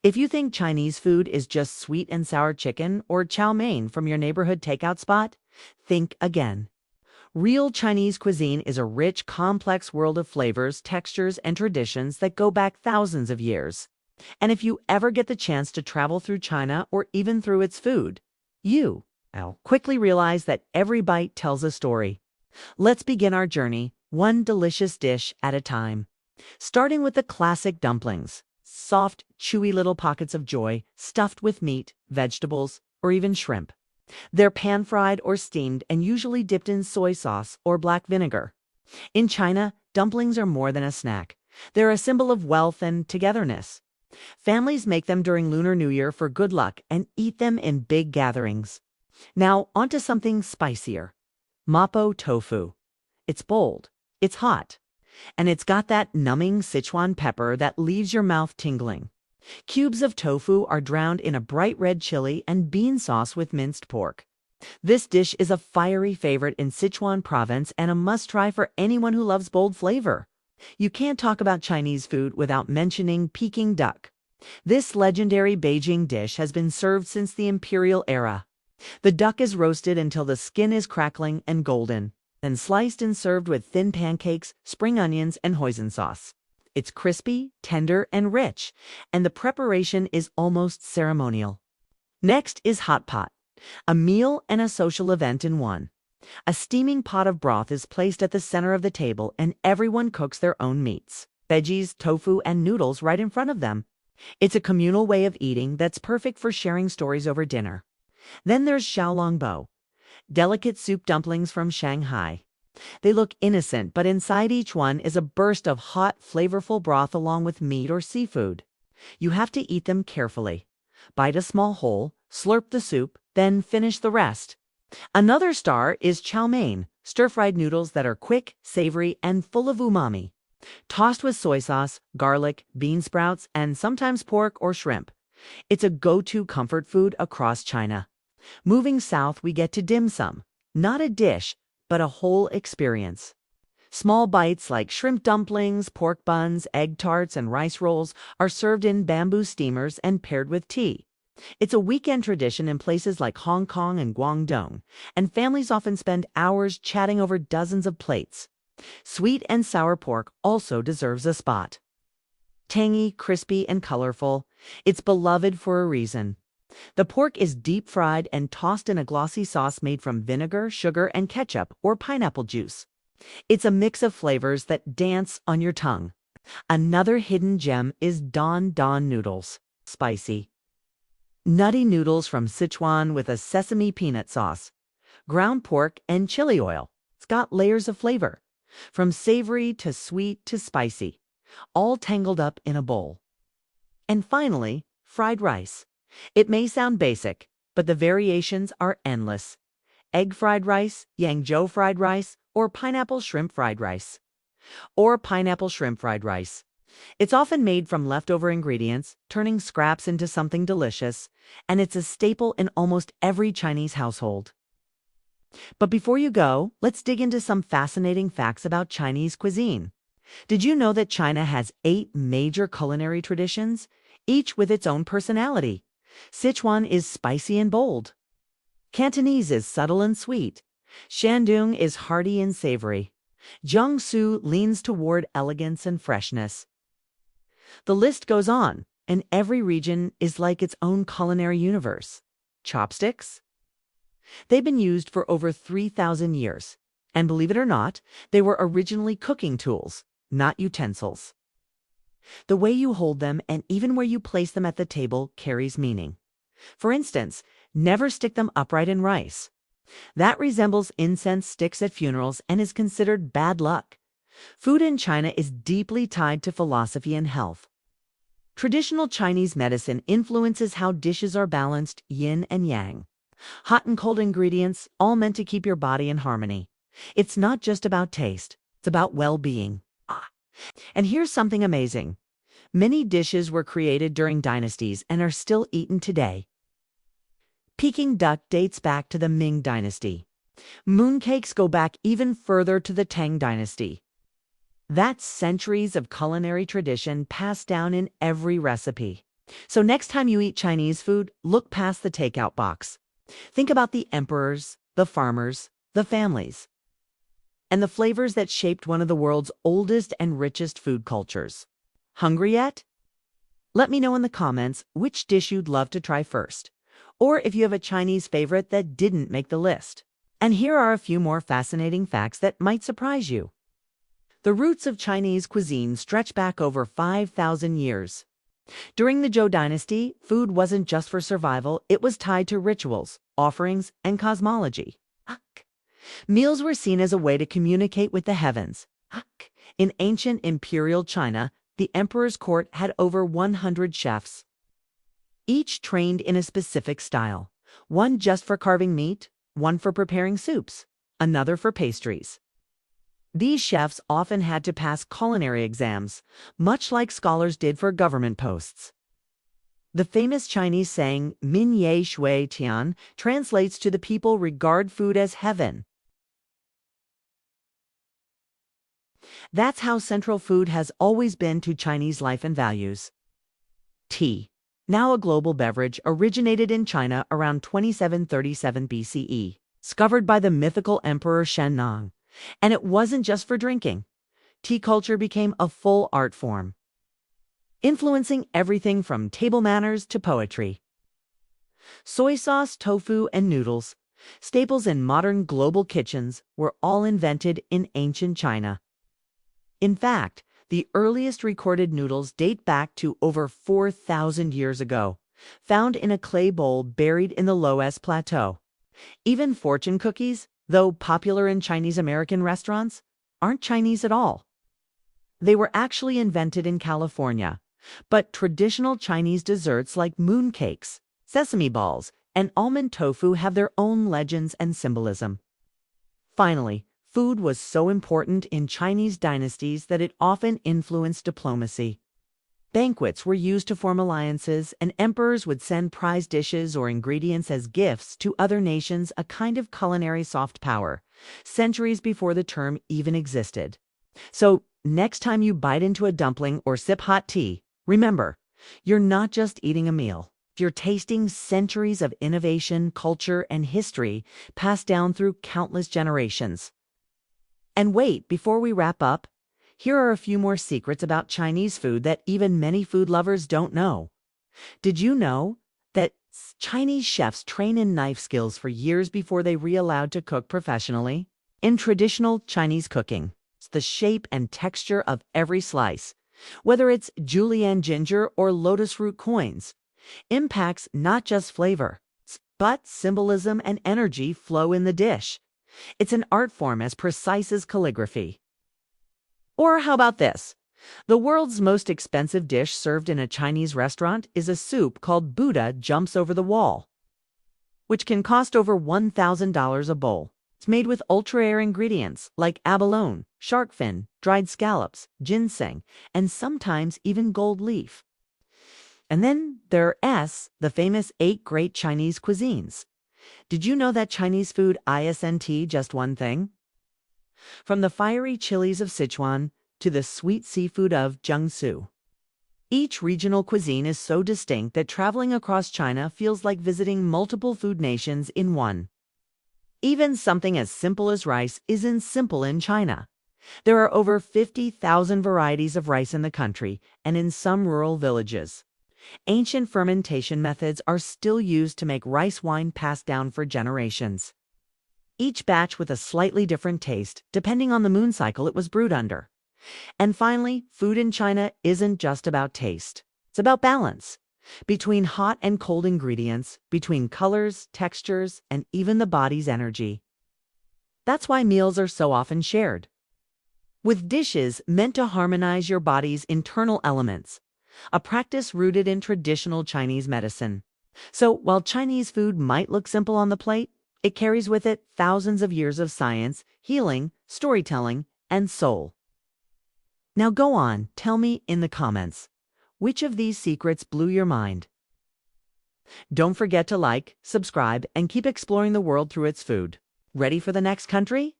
If you think Chinese food is just sweet and sour chicken or chow mein from your neighborhood takeout spot, think again. Real Chinese cuisine is a rich, complex world of flavors, textures, and traditions that go back thousands of years. And if you ever get the chance to travel through China or even through its food, I'll quickly realize that every bite tells a story. Let's begin our journey, one delicious dish at a time. Starting with the classic dumplings, soft, chewy little pockets of joy stuffed with meat, vegetables, or even shrimp. They're pan-fried or steamed and usually dipped in soy sauce or black vinegar. In China, dumplings are more than a snack. They're a symbol of wealth and togetherness. Families make them during Lunar New Year for good luck and eat them in big gatherings. Now, onto something spicier. Mapo tofu. It's bold, it's hot, and it's got that numbing Sichuan pepper that leaves your mouth tingling. Cubes of tofu are drowned in a bright red chili and bean sauce with minced pork. This dish is a fiery favorite in Sichuan province and a must-try for anyone who loves bold flavor. You can't talk about Chinese food without mentioning Peking duck. This legendary Beijing dish has been served since the Imperial era. The duck is roasted until the skin is crackling and golden, then sliced and served with thin pancakes, spring onions, and hoisin sauce. It's crispy, tender, and rich, and the preparation is almost ceremonial. Next is Hotpot, a meal and a social event in one. A steaming pot of broth is placed at the center of the table, and everyone cooks their own meats, veggies, tofu, and noodles right in front of them. It's a communal way of eating that's perfect for sharing stories over dinner. Then there's xiaolongbao, delicate soup dumplings from Shanghai. They look innocent, but inside each one is a burst of hot, flavorful broth along with meat or seafood. You have to eat them carefully. Bite a small hole, slurp the soup, then finish the rest. Another star is chow mein, stir-fried noodles that are quick, savory, and full of umami. Tossed with soy sauce, garlic, bean sprouts, and sometimes pork or shrimp. It's a go-to comfort food across China. Moving south, we get to dim sum. Not a dish, but a whole experience. Small bites like shrimp dumplings, pork buns, egg tarts, and rice rolls are served in bamboo steamers and paired with tea. It's a weekend tradition in places like Hong Kong and Guangdong, and families often spend hours chatting over dozens of plates. Sweet and sour pork also deserves a spot. Tangy, crispy, and colorful, it's beloved for a reason. The pork is deep-fried and tossed in a glossy sauce made from vinegar, sugar, and ketchup or pineapple juice. It's a mix of flavors that dance on your tongue. Another hidden gem is don noodles. Spicy. Nutty noodles from Sichuan with a sesame peanut sauce, ground pork, and chili oil. It's got layers of flavor, from savory to sweet to spicy, all tangled up in a bowl. And finally, fried rice. It may sound basic, but the variations are endless. Egg fried rice, Yangzhou fried rice, or pineapple shrimp fried rice. It's often made from leftover ingredients, turning scraps into something delicious, and it's a staple in almost every Chinese household. But before you go, let's dig into some fascinating facts about Chinese cuisine. Did you know that China has 8 major culinary traditions, each with its own personality? Sichuan is spicy and bold. Cantonese is subtle and sweet. Shandong is hearty and savory. Jiangsu leans toward elegance and freshness. The list goes on, and every region is like its own culinary universe. Chopsticks? They've been used for over 3,000 years, and believe it or not, they were originally cooking tools, not utensils. The way you hold them and even where you place them at the table carries meaning. For instance, never stick them upright in rice. That resembles incense sticks at funerals and is considered bad luck. Food in China is deeply tied to philosophy and health. Traditional Chinese medicine influences how dishes are balanced, yin and yang. Hot and cold ingredients, all meant to keep your body in harmony. It's not just about taste, it's about well-being. And here's something amazing. Many dishes were created during dynasties and are still eaten today. Peking duck dates back to the Ming Dynasty. Mooncakes go back even further to the Tang Dynasty. That's centuries of culinary tradition passed down in every recipe. So next time you eat Chinese food, look past the takeout box. Think about the emperors, the farmers, the families, and the flavors that shaped one of the world's oldest and richest food cultures. Hungry yet? Let me know in the comments which dish you'd love to try first, or if you have a Chinese favorite that didn't make the list. And here are a few more fascinating facts that might surprise you. The roots of Chinese cuisine stretch back over 5,000 years. During the Zhou dynasty, food wasn't just for survival, it was tied to rituals, offerings, and cosmology. Meals were seen as a way to communicate with the heavens. In ancient Imperial China, the emperor's court had over 100 chefs, each trained in a specific style. One just for carving meat, one for preparing soups, another for pastries. These chefs often had to pass culinary exams, much like scholars did for government posts. The famous Chinese saying, "Min ye shui tian," translates to "the people regard food as heaven." That's how central food has always been to Chinese life and values. Tea, now a global beverage, originated in China around 2737 BCE, discovered by the mythical Emperor Shennong. And it wasn't just for drinking. Tea culture became a full art form, influencing everything from table manners to poetry. Soy sauce, tofu, and noodles, staples in modern global kitchens, were all invented in ancient China. In fact, the earliest recorded noodles date back to over 4,000 years ago, found in a clay bowl buried in the Loess Plateau. Even fortune cookies, though popular in Chinese American restaurants, aren't Chinese at all. They were actually invented in California, but traditional Chinese desserts like mooncakes, sesame balls, and almond tofu have their own legends and symbolism. Finally, food was so important in Chinese dynasties that it often influenced diplomacy. Banquets were used to form alliances, and emperors would send prize dishes or ingredients as gifts to other nations, a kind of culinary soft power, centuries before the term even existed. So, next time you bite into a dumpling or sip hot tea, remember, you're not just eating a meal. You're tasting centuries of innovation, culture, and history passed down through countless generations. And wait, before we wrap up, here are a few more secrets about Chinese food that even many food lovers don't know. Did you know that Chinese chefs train in knife skills for years before they are allowed to cook professionally? In traditional Chinese cooking, the shape and texture of every slice, whether it's julienne ginger or lotus root coins, impacts not just flavor, but symbolism and energy flow in the dish. It's an art form as precise as calligraphy. Or how about this? The world's most expensive dish served in a Chinese restaurant is a soup called Buddha Jumps Over the Wall, which can cost over $1,000 a bowl. It's made with ultra-rare ingredients like abalone, shark fin, dried scallops, ginseng, and sometimes even gold leaf. And then there are the famous 8 great Chinese cuisines. Did you know that Chinese food isn't just one thing? From the fiery chilies of Sichuan to the sweet seafood of Jiangsu, each regional cuisine is so distinct that traveling across China feels like visiting multiple food nations in one. Even something as simple as rice isn't simple in China. There are over 50,000 varieties of rice in the country and in some rural villages. Ancient fermentation methods are still used to make rice wine passed down for generations, each batch with a slightly different taste depending on the moon cycle it was brewed under. And finally, food in China isn't just about taste. It's about balance between hot and cold ingredients, between colors, textures, and even the body's energy. That's why meals are so often shared, with dishes meant to harmonize your body's internal elements, a practice rooted in traditional Chinese medicine. So while Chinese food might look simple on the plate, it carries with it thousands of years of science, healing, storytelling, and soul. Now go on, tell me in the comments, which of these secrets blew your mind? Don't forget to like, subscribe, and keep exploring the world through its food. Ready for the next country?